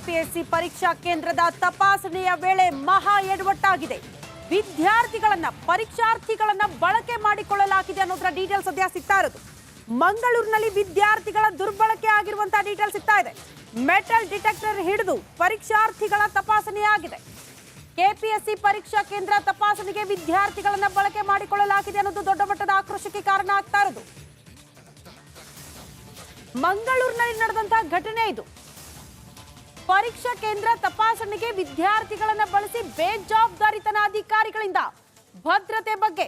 KPSC ಪರೀಕ್ಷಾ ಕೇಂದ್ರದ ತಪಾಸಣೆಯ ವೇಳೆ ಮಹಾ ಎಡವಟ್ಟಾಗಿದೆ. ವಿದ್ಯಾರ್ಥಿಗಳನ್ನ ಪರೀಕ್ಷಾರ್ಥಿಗಳನ್ನ ಬಳಕೆ ಮಾಡಿಕೊಳ್ಳಲಾಗಿದೆ ಅನ್ನೋದರ ಡೀಟೇಲ್ಸ್ ಸದ್ಯ ಸಿಗ್ತಾ ಇರೋದು. ಮಂಗಳೂರಿನಲ್ಲಿ ವಿದ್ಯಾರ್ಥಿಗಳ ದುರ್ಬಳಕೆ ಆಗಿರುವಂತಹ ಡೀಟೇಲ್ಸ್ ಸಿಗ್ತಾ ಇದೆ. ಮೆಟಲ್ ಡಿಟೆಕ್ಟರ್ ಹಿಡಿದು ಪರೀಕ್ಷಾರ್ಥಿಗಳ ತಪಾಸಣೆಯಾಗಿದೆ. ಕೆಪಿಎಸ್ಸಿ ಪರೀಕ್ಷಾ ಕೇಂದ್ರ ತಪಾಸಣೆಗೆ ವಿದ್ಯಾರ್ಥಿಗಳನ್ನ ಬಳಕೆ ಮಾಡಿಕೊಳ್ಳಲಾಗಿದೆ ಅನ್ನೋದು ದೊಡ್ಡ ಮಟ್ಟದ ಆಕ್ರೋಶಕ್ಕೆ ಕಾರಣ ಆಗ್ತಾ ಇರೋದು. ಮಂಗಳೂರಿನಲ್ಲಿ ನಡೆದಂತಹ ಘಟನೆ ಇದು. ಪರೀಕ್ಷಾ ಕೇಂದ್ರ ತಪಾಸಣೆಗೆ ವಿದ್ಯಾರ್ಥಿಗಳನ್ನ ಬಳಸಿ ಬೇಜವಾಬ್ದಾರಿತನ ಅಧಿಕಾರಿಗಳಿಂದ. ಭದ್ರತೆ ಬಗ್ಗೆ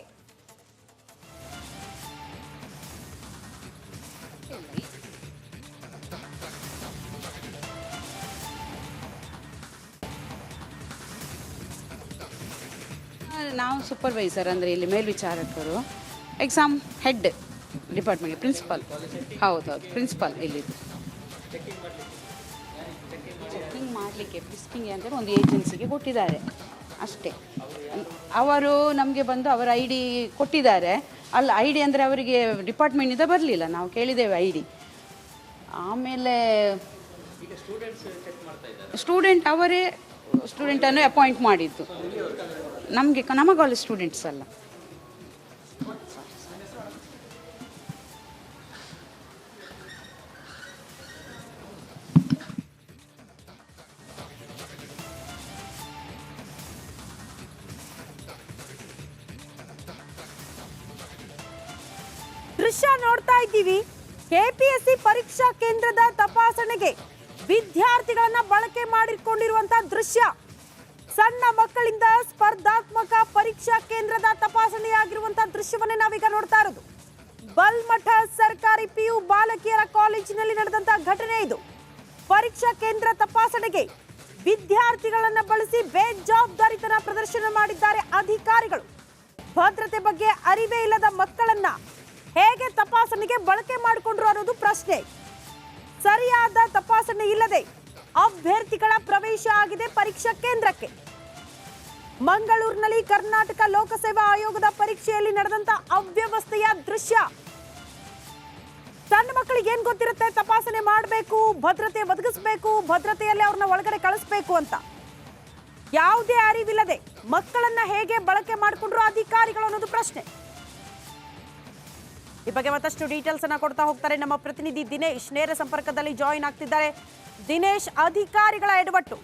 ನಾವು ಸೂಪರ್ವೈಸರ್ ಅಂದರೆ ಇಲ್ಲಿ ಮೇಲ್ವಿಚಾರಕರು, ಎಕ್ಸಾಮ್ ಹೆಡ್ ಡಿಪಾರ್ಟ್ಮೆಂಟ್ ಪ್ರಿನ್ಸಿಪಾಲ್. ಹೌದೌದು, ಪ್ರಿನ್ಸಿಪಾಲ್ ಇಲ್ಲಿದ್ದು. ಚೆಕಿಂಗ್ ಮಾಡಲಿಕ್ಕೆ ಪ್ರಿಸ್ಕಿಂಗ್ ಅಂತ ಒಂದು ಏಜೆನ್ಸಿಗೆ ಕೊಟ್ಟಿದ್ದಾರೆ ಅಷ್ಟೇ. ಅವರು ನಮಗೆ ಬಂದು ಅವರ ಐ ಡಿ ಕೊಟ್ಟಿದ್ದಾರೆ. ಅಲ್ಲ, ಐ ಡಿ ಅಂದರೆ ಅವರಿಗೆ ಡಿಪಾರ್ಟ್ಮೆಂಟಿಂದ ಬರಲಿಲ್ಲ, ನಾವು ಕೇಳಿದ್ದೇವೆ ಐ ಡಿ. ಆಮೇಲೆ ಸ್ಟೂಡೆಂಟ್ ಅವರೇ ಸ್ಟೂಡೆಂಟನ್ನು ಅಪಾಯಿಂಟ್ ಮಾಡಿದ್ದು. ನಮ್ಮ ಕಾಲೇಜ್ ಸ್ಟೂಡೆಂಟ್ಸ್ ಅಲ್ಲ. ದೃಶ್ಯ ನೋಡ್ತಾ ಇದ್ದೀವಿ. ಕೆಪಿಎಸ್ಸಿ ಪರೀಕ್ಷಾ ಕೇಂದ್ರದ ತಪಾಸಣೆಗೆ ವಿದ್ಯಾರ್ಥಿಗಳನ್ನ ಬಳಕೆ ಮಾಡಿಕೊಂಡಿರುವಂತಹ ದೃಶ್ಯ. ಸಣ್ಣ ಮಕ್ಕಳಿಂದ ಸ್ಪರ್ಧಾತ್ಮಕ ಪರೀಕ್ಷಾ ಕೇಂದ್ರದ ತಪಾಸಣೆಯಾಗಿರುವಂತಹ ದೃಶ್ಯವನ್ನೇ ನಾವೀಗ ನೋಡ್ತಾ ಇರೋದು. ಬಲ್ಮಠ ಸರ್ಕಾರಿ ಪಿಯು ಬಾಲಕಿಯರ ಕಾಲೇಜಿನಲ್ಲಿ ನಡೆದಂತಹ ಘಟನೆ ಇದು. ಪರೀಕ್ಷಾ ಕೇಂದ್ರ ತಪಾಸಣೆಗೆ ವಿದ್ಯಾರ್ಥಿಗಳನ್ನ ಬಳಸಿ ಬೇಜವಾಬ್ದಾರಿತನ ಪ್ರದರ್ಶನ ಮಾಡಿದ್ದಾರೆ ಅಧಿಕಾರಿಗಳು. ಭದ್ರತೆ ಬಗ್ಗೆ ಅರಿವೇ ಇಲ್ಲದ ಮಕ್ಕಳನ್ನ ಹೇಗೆ ತಪಾಸಣೆಗೆ ಬಳಕೆ ಮಾಡಿಕೊಂಡ್ರು ಅನ್ನೋದು ಪ್ರಶ್ನೆ. ಸರಿಯಾದ ತಪಾಸಣೆ ಇಲ್ಲದೆ ಅಭ್ಯರ್ಥಿಗಳ ಪ್ರವೇಶ ಆಗಿದೆ ಪರೀಕ್ಷಾ ಕೇಂದ್ರಕ್ಕೆ. ಮಂಗಳೂರಿನಲ್ಲಿ ಕರ್ನಾಟಕ ಲೋಕಸೇವಾ ಆಯೋಗದ ಪರೀಕ್ಷೆಯಲ್ಲಿ ನಡೆದಂತ ಅವ್ಯವಸ್ಥೆಯ ದೃಶ್ಯ. ಸಣ್ಣ ಮಕ್ಕಳಿಗೆ ಏನ್ ಗೊತ್ತಿರುತ್ತೆ ತಪಾಸಣೆ ಮಾಡಬೇಕು, ಭದ್ರತೆ ಒದಗಿಸಬೇಕು, ಭದ್ರತೆಯಲ್ಲಿ ಅವ್ರನ್ನ ಒಳಗಡೆ ಕಳಿಸ್ಬೇಕು ಅಂತ. ಯಾವುದೇ ಅರಿವಿಲ್ಲದೆ ಮಕ್ಕಳನ್ನ ಹೇಗೆ ಬಳಕೆ ಮಾಡಿಕೊಂಡ್ರು ಅಧಿಕಾರಿಗಳು ಅನ್ನೋದು ಪ್ರಶ್ನೆ. ಈ ಬಗ್ಗೆ ಮತ್ತಷ್ಟು ಡೀಟೇಲ್ಸ್ ಅನ್ನ ಕೊಡ್ತಾ ಹೋಗ್ತಾರೆ ನಮ್ಮ ಪ್ರತಿನಿಧಿ ದಿನೇಶ್. ನೇರ ಸಂಪರ್ಕದಲ್ಲಿ ಜಾಯಿನ್ ಆಗ್ತಿದ್ದಾರೆ. ದಿನೇಶ್, ಅಧಿಕಾರಿಗಳ ಎಡವಟ್ಟು,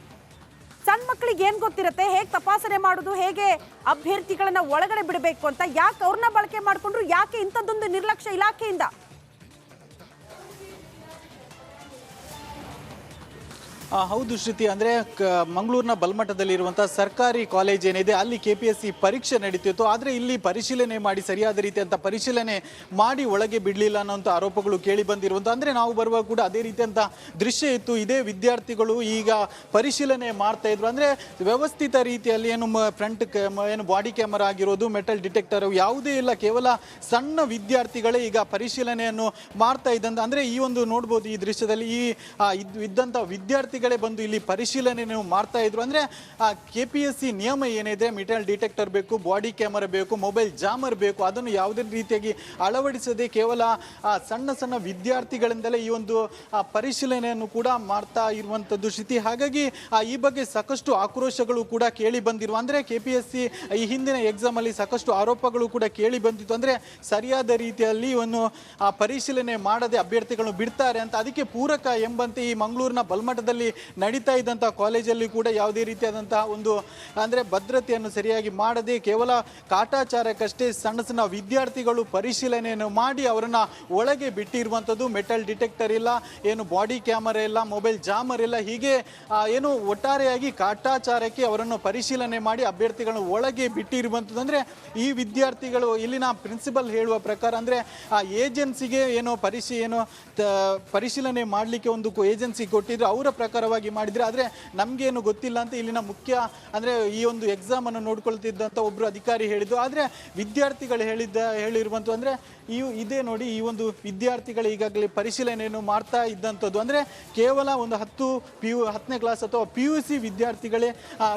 ಸಣ್ಣ ಮಕ್ಕಳಿಗೆ ಏನ್ ಗೊತ್ತಿರುತ್ತೆ, ಹೇಗೆ ತಪಾಸಣೆ ಮಾಡೋದು, ಹೇಗೆ ಅಭ್ಯರ್ಥಿಗಳನ್ನ ಒಳಗಡೆ ಬಿಡಬೇಕು ಅಂತ, ಯಾಕೆ ಅವ್ರನ್ನ ಬಳಕೆ ಮಾಡ್ಕೊಂಡ್ರು, ಯಾಕೆ ಇಂಥದ್ದೊಂದು ನಿರ್ಲಕ್ಷ್ಯ ಇಲಾಖೆಯಿಂದ? ಹೌದು ಶ್ರುತಿ, ಅಂದರೆ ಮಂಗಳೂರಿನ ಬಲ್ಮಠದಲ್ಲಿರುವಂಥ ಸರ್ಕಾರಿ ಕಾಲೇಜ್ ಏನಿದೆ ಅಲ್ಲಿ ಕೆಪಿಎಸ್ಸಿ ಪರೀಕ್ಷೆ ನಡೀತಿತ್ತು. ಆದರೆ ಇಲ್ಲಿ ಪರಿಶೀಲನೆ ಮಾಡಿ ಸರಿಯಾದ ರೀತಿಯಂಥ ಪರಿಶೀಲನೆ ಮಾಡಿ ಒಳಗೆ ಬಿಡಲಿಲ್ಲ ಅನ್ನೋಂಥ ಆರೋಪಗಳು ಕೇಳಿ ಬಂದಿರುವಂಥ, ಅಂದರೆ ನಾವು ಬರುವಾಗ ಕೂಡ ಅದೇ ರೀತಿಯಂಥ ದೃಶ್ಯ ಇತ್ತು. ಇದೇ ವಿದ್ಯಾರ್ಥಿಗಳು ಈಗ ಪರಿಶೀಲನೆ ಮಾಡ್ತಾ ಇದ್ರು. ಅಂದರೆ ವ್ಯವಸ್ಥಿತ ರೀತಿಯಲ್ಲಿ ಏನು ಫ್ರಂಟ್ ಏನು ಬಾಡಿ ಕ್ಯಾಮರಾ ಆಗಿರೋದು, ಮೆಟಲ್ ಡಿಟೆಕ್ಟರ್ ಯಾವುದೇ ಇಲ್ಲ, ಕೇವಲ ಸಣ್ಣ ವಿದ್ಯಾರ್ಥಿಗಳೇ ಈಗ ಪರಿಶೀಲನೆಯನ್ನು ಮಾಡ್ತಾ ಇದ್ದಂತ. ಅಂದರೆ ಈ ಒಂದು ನೋಡ್ಬೋದು ಈ ದೃಶ್ಯದಲ್ಲಿ ಈ ಇದ್ದಂಥ ವಿದ್ಯಾರ್ಥಿ ಬಂದು ಇಲ್ಲಿ ಪರಿಶೀಲನೆ ಮಾಡ್ತಾ ಇದ್ರು. ಅಂದ್ರೆ ಕೆಪಿಎಸ್ಸಿ ನಿಯಮ ಏನಿದೆ, ಮೆಟಲ್ ಡಿಟೆಕ್ಟರ್ ಬೇಕು, ಬಾಡಿ ಕ್ಯಾಮರಾ ಬೇಕು, ಮೊಬೈಲ್ ಜಾಮರ್ ಬೇಕು, ಅದನ್ನು ಯಾವುದೇ ರೀತಿಯಾಗಿ ಅಳವಡಿಸದೆ ಕೇವಲ ಸಣ್ಣ ಸಣ್ಣ ವಿದ್ಯಾರ್ಥಿಗಳಿಂದಲೇ ಈ ಒಂದು ಪರಿಶೀಲನೆಯನ್ನು ಕೂಡ ಮಾಡ್ತಾ ಇರುವಂತದ್ದು ಸ್ಥಿತಿ. ಹಾಗಾಗಿ ಈ ಬಗ್ಗೆ ಸಾಕಷ್ಟು ಆಕ್ರೋಶಗಳು ಕೂಡ ಕೇಳಿ ಬಂದಿರುವ, ಅಂದ್ರೆ ಕೆಪಿಎಸ್ಸಿ ಈ ಹಿಂದಿನ ಎಕ್ಸಾಮ್ ಅಲ್ಲಿ ಸಾಕಷ್ಟು ಆರೋಪಗಳು ಕೂಡ ಕೇಳಿ ಬಂದಿತ್ತು. ಅಂದ್ರೆ ಸರಿಯಾದ ರೀತಿಯಲ್ಲಿ ಒಂದು ಪರಿಶೀಲನೆ ಮಾಡದೆ ಅಭ್ಯರ್ಥಿಗಳನ್ನು ಬಿಡ್ತಾರೆ ಅಂತ. ಅದಕ್ಕೆ ಪೂರಕ ಎಂಬಂತೆ ಈ ಮಂಗಳೂರಿನ ಬಲ್ಮಠದಲ್ಲಿ ನಡೀತಾ ಇದ್ದಂಥ ಕಾಲೇಜಲ್ಲಿ ಕೂಡ ಯಾವುದೇ ರೀತಿಯಾದಂತಹ ಒಂದು ಅಂದರೆ ಭದ್ರತೆಯನ್ನು ಸರಿಯಾಗಿ ಮಾಡದೆ ಕೇವಲ ಕಾಟಾಚಾರಕ್ಕಷ್ಟೇ ಸಣ್ಣ ಸಣ್ಣ ವಿದ್ಯಾರ್ಥಿಗಳು ಪರಿಶೀಲನೆಯನ್ನು ಮಾಡಿ ಅವರನ್ನು ಒಳಗೆ ಬಿಟ್ಟಿರುವಂಥದ್ದು. ಮೆಟಲ್ ಡಿಟೆಕ್ಟರ್ ಇಲ್ಲ, ಏನು ಬಾಡಿ ಕ್ಯಾಮರಾ ಇಲ್ಲ, ಮೊಬೈಲ್ ಜಾಮರ್ ಇಲ್ಲ, ಹೀಗೆ ಏನು ಒಟ್ಟಾರೆಯಾಗಿ ಕಾಟಾಚಾರಕ್ಕೆ ಅವರನ್ನು ಪರಿಶೀಲನೆ ಮಾಡಿ ಅಭ್ಯರ್ಥಿಗಳನ್ನು ಒಳಗೆ ಬಿಟ್ಟಿರುವಂಥದ್ದು. ಅಂದರೆ ಈ ವಿದ್ಯಾರ್ಥಿಗಳು ಇಲ್ಲಿನ ಪ್ರಿನ್ಸಿಪಲ್ ಹೇಳುವ ಪ್ರಕಾರ ಅಂದರೆ ಆ ಏಜೆನ್ಸಿಗೆ ಏನೋ ಪರಿಶೀಲನೆ ಮಾಡಲಿಕ್ಕೆ ಒಂದು ಏಜೆನ್ಸಿ ಕೊಟ್ಟಿದ್ರು, ಅವರ ಪ್ರಕಾರವಾಗಿ ಮಾಡಿದ್ರೆ. ಆದರೆ ನಮಗೇನು ಗೊತ್ತಿಲ್ಲ ಅಂತ ಇಲ್ಲಿನ ಮುಖ್ಯ ಅಂದರೆ ಈ ಒಂದು ಎಕ್ಸಾಮ್ ಅನ್ನು ನೋಡ್ಕೊಳ್ತಿದ್ದಂಥ ಒಬ್ಬರು ಅಧಿಕಾರಿ ಹೇಳಿದ್ದು. ಆದರೆ ವಿದ್ಯಾರ್ಥಿಗಳು ಹೇಳಿರುವಂಥ ಅಂದರೆ ಇದೇ ನೋಡಿ, ಈ ಒಂದು ವಿದ್ಯಾರ್ಥಿಗಳು ಈಗಾಗಲೇ ಪರಿಶೀಲನೆಯನ್ನು ಮಾಡ್ತಾ ಇದ್ದಂಥದ್ದು. ಅಂದರೆ ಕೇವಲ ಒಂದು 10ನೇ ಕ್ಲಾಸ್ ಅಥವಾ PUC ವಿದ್ಯಾರ್ಥಿಗಳೇ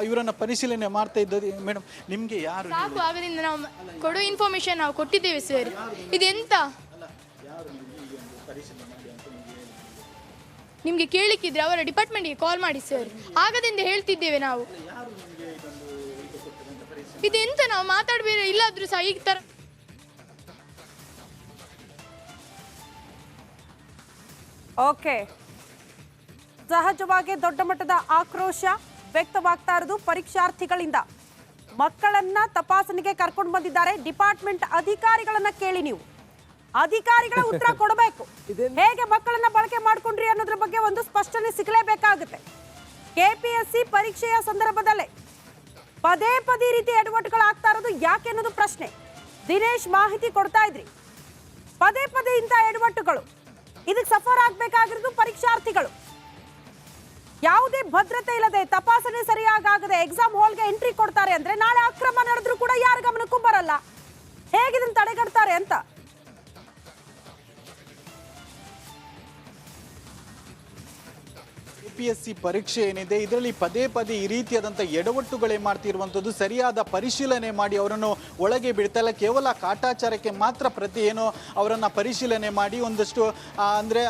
ಇವರನ್ನು ಪರಿಶೀಲನೆ ಮಾಡ್ತಾ ಇದ್ದದ್ದು. ಮೇಡಮ್, ನಿಮಗೆ ಯಾರು ಅವರಿಂದ ನಾವು ಕೊಡೋ ಇನ್ಫಾರ್ಮೇಶನ್ ನಾವು ಕೊಟ್ಟಿದ್ದೇವೆ ಸರ್. ಇದೆಂತ ನಿಮಗೆ ಕೇಳಿಕ್ಕಿದ್ರೆ ಅವರ ಡಿಪಾರ್ಟ್ಮೆಂಟ್ಗೆ ಕಾಲ್ ಮಾಡಿ ಸರ್, ಆಗದಿಂದ ಹೇಳ್ತಿದ್ದೇವೆ ನಾವು. ಇದೆಂತ ನಾವು ಮಾತಾಡಬೇಡ ಇಲ್ಲಾದ್ರೂ ಸಹ ಈ ಥರ. ಓಕೆ, ಸಹಜವಾಗಿ ದೊಡ್ಡ ಮಟ್ಟದ ಆಕ್ರೋಶ ವ್ಯಕ್ತವಾಗ್ತಾ ಇರೋದು ಪರೀಕ್ಷಾರ್ಥಿಗಳಿಂದ. ಮಕ್ಕಳನ್ನ ತಪಾಸಣೆಗೆ ಕರ್ಕೊಂಡು ಬಂದಿದ್ದಾರೆ. ಡಿಪಾರ್ಟ್ಮೆಂಟ್ ಅಧಿಕಾರಿಗಳನ್ನ ಕೇಳಿ, ನೀವು ಅಧಿಕಾರಿಗಳ ಉತ್ತರ ಕೊಡಬೇಕು. ಹೇಗೆ ಮಕ್ಕಳನ್ನ ಬಳಕೆ ಮಾಡ್ಕೊಂಡ್ರಿ ಅನ್ನೋದ್ರ ಬಗ್ಗೆ ಒಂದು ಸ್ಪಷ್ಟನೆ ಸಿಗಲೇಬೇಕಾಗುತ್ತೆ. ಕೆಪಿಎಸ್ಸಿ ಪರೀಕ್ಷೆಯ ಸಂದರ್ಭದಲ್ಲೇ ಪದೇ ಪದೇ ರೀತಿ ಎಡವಟ್ಟುಗಳಾಗ್ತಾ ಇರೋದು ಯಾಕೆ ಅನ್ನೋದು ಪ್ರಶ್ನೆ. ದಿನೇಶ್ ಮಾಹಿತಿ ಕೊಡ್ತಾ ಇದ್ರಿ, ಪದೇ ಪದೇ ಇಂಥ ಎಡವಟ್ಟುಗಳು, ಇದಕ್ಕೆ ಸಫರ್ ಆಗ್ಬೇಕಾಗಿರೋದು ಪರೀಕ್ಷಾರ್ಥಿಗಳು. ಯಾವುದೇ ಭದ್ರತೆ ಇಲ್ಲದೆ, ತಪಾಸಣೆ ಸರಿಯಾಗದೆ ಎಕ್ಸಾಮ್ ಹಾಲ್ಗೆ ಎಂಟ್ರಿ ಕೊಡ್ತಾರೆ ಅಂದ್ರೆ ನಾಳೆ ಅಕ್ರಮ ನಡೆದ್ರೂ ಕೂಡ ಯಾರ ಗಮನಕ್ಕೂ ಬರಲ್ಲ. ಹೇಗಿದನ್ನು ತಡೆಗಟ್ತಾರೆ ಅಂತ. ಕೆಪಿಎಸ್ಸಿ ಪರೀಕ್ಷೆ ಏನಿದೆ ಇದರಲ್ಲಿ ಪದೇ ಪದೇ ಈ ರೀತಿಯಾದಂಥ ಎಡವಟ್ಟುಗಳೇ ಮಾಡ್ತಿರುವಂಥದ್ದು. ಸರಿಯಾದ ಪರಿಶೀಲನೆ ಮಾಡಿ ಅವರನ್ನು ಒಳಗೆ ಬಿಡ್ತಾ ಇಲ್ಲ, ಕೇವಲ ಕಾಟಾಚಾರಕ್ಕೆ ಮಾತ್ರ ಅವರನ್ನು ಪರಿಶೀಲನೆ ಮಾಡಿ ಒಂದಷ್ಟು ಅಂದರೆ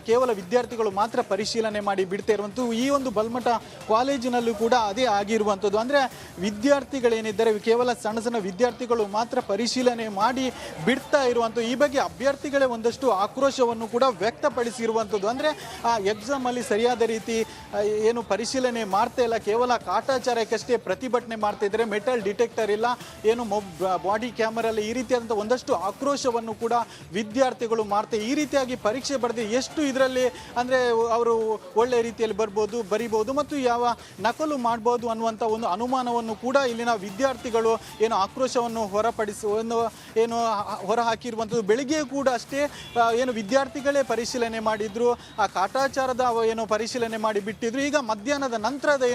ಕೇವಲ ವಿದ್ಯಾರ್ಥಿಗಳು ಮಾತ್ರ ಪರಿಶೀಲನೆ ಮಾಡಿ ಬಿಡ್ತಾ ಇರುವಂಥದ್ದು. ಈ ಒಂದು ಬಲ್ಮಠ ಕಾಲೇಜಿನಲ್ಲೂ ಕೂಡ ಅದೇ ಆಗಿರುವಂಥದ್ದು. ಅಂದರೆ ವಿದ್ಯಾರ್ಥಿಗಳೇನಿದ್ದಾರೆ ಕೇವಲ ಸಣ್ಣ ಸಣ್ಣ ವಿದ್ಯಾರ್ಥಿಗಳು ಮಾತ್ರ ಪರಿಶೀಲನೆ ಮಾಡಿ ಬಿಡ್ತಾ ಇರುವಂಥದ್ದು. ಈ ಬಗ್ಗೆ ಅಭ್ಯರ್ಥಿಗಳೇ ಒಂದಷ್ಟು ಆಕ್ರೋಶವನ್ನು ಕೂಡ ವ್ಯಕ್ತಪಡಿಸಿರುವಂಥದ್ದು. ಅಂದರೆ ಆ ಎಕ್ಸಾಮಲ್ಲಿ ಸರಿಯಾದ ರೀತಿ ಪರಿಶೀಲನೆ ಮಾಡ್ತಾ ಇಲ್ಲ, ಕೇವಲ ಕಾಟಾಚಾರಕ್ಕಷ್ಟೇ ಪ್ರತಿಭಟನೆ ಮಾಡ್ತಾ ಇದ್ದಾರೆ. ಮೆಟಲ್ ಡಿಟೆಕ್ಟರ್ ಇಲ್ಲ, ಬಾಡಿ ಕ್ಯಾಮರಲ್ಲಿ ಈ ರೀತಿಯಾದಂಥ ಒಂದಷ್ಟು ಆಕ್ರೋಶವನ್ನು ಕೂಡ ವಿದ್ಯಾರ್ಥಿಗಳು ಮಾಡ್ತಾರೆ. ಈ ರೀತಿಯಾಗಿ ಪರೀಕ್ಷೆ ಬರೆದು ಎಷ್ಟು ಇದರಲ್ಲಿ ಅಂದರೆ ಅವರು ಒಳ್ಳೆ ರೀತಿಯಲ್ಲಿ ಬರಿಬೋದು ಮತ್ತು ಯಾವ ನಕಲು ಮಾಡ್ಬೋದು ಅನ್ನುವಂಥ ಒಂದು ಅನುಮಾನವನ್ನು ಕೂಡ ಇಲ್ಲಿನ ವಿದ್ಯಾರ್ಥಿಗಳು ಆಕ್ರೋಶವನ್ನು ಹೊರ ಹಾಕಿರುವಂಥದ್ದು. ಬೆಳಿಗ್ಗೆ ಕೂಡ ಅಷ್ಟೇ ವಿದ್ಯಾರ್ಥಿಗಳೇ ಪರಿಶೀಲನೆ ಮಾಡಿದ್ರು, ಆ ಕಾಟಾಚಾರದ ಪರಿಶೀಲನೆ ಮಾಡಿ ಬಿಟ್ಟಿದ್ರು. ಈಗ ಮಧ್ಯಾಹ್ನದ ನಂತರದ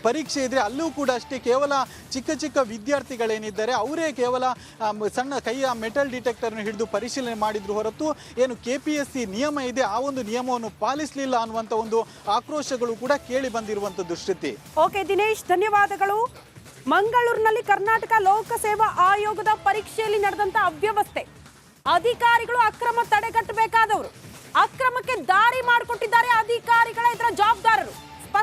ಪರೀಕ್ಷೆ ಇದ್ರೆ ಅಲ್ಲೂ ಕೂಡ ಅಷ್ಟೇ ಕೇವಲ ಚಿಕ್ಕ ಚಿಕ್ಕ ವಿದ್ಯಾರ್ಥಿಗಳೇನಿದ್ದಾರೆ ಅವರೇ ಕೇವಲ ಸಣ್ಣ ಕೈಯ ಮೆಟಲ್ ಡಿಟೆಕ್ಟರ್ನ ಹಿಡಿದು ಪರಿಶೀಲನೆ ಮಾಡಿದ್ರು ಹೊರತು ಕೆಪಿಎಸ್ಸಿ ನಿಯಮ ಇದೆ ಆ ಒಂದು ನಿಯಮವನ್ನು ಪಾಲಿಸಲಿಲ್ಲ ಅನ್ನುವಂಥ ಒಂದು ಆಕ್ರೋಶಗಳು ಕೂಡ ಕೇಳಿ ಬಂದಿರುವಂಥದ್ದು. ಶ್ರುತಿ. ಓಕೆ ದಿನೇಶ್, ಧನ್ಯವಾದಗಳು. ಮಂಗಳೂರಿನಲ್ಲಿ ಕರ್ನಾಟಕ ಲೋಕಸೇವಾ ಆಯೋಗದ ಪರೀಕ್ಷೆಯಲ್ಲಿ ನಡೆದಂತ ಅವ್ಯವಸ್ಥೆ, ಅಧಿಕಾರಿಗಳು ಅಕ್ರಮ ತಡೆಗಟ್ಟಬೇಕಾದವರು ಅಕ್ರಮಕ್ಕೆ ದಾರಿ ಮಾಡಿಕೊಟ್ಟಿದ್ದಾರೆ. ಅಧಿಕಾರಿಗಳ ಇದರ ಜವಾಬ್ದಾರಿ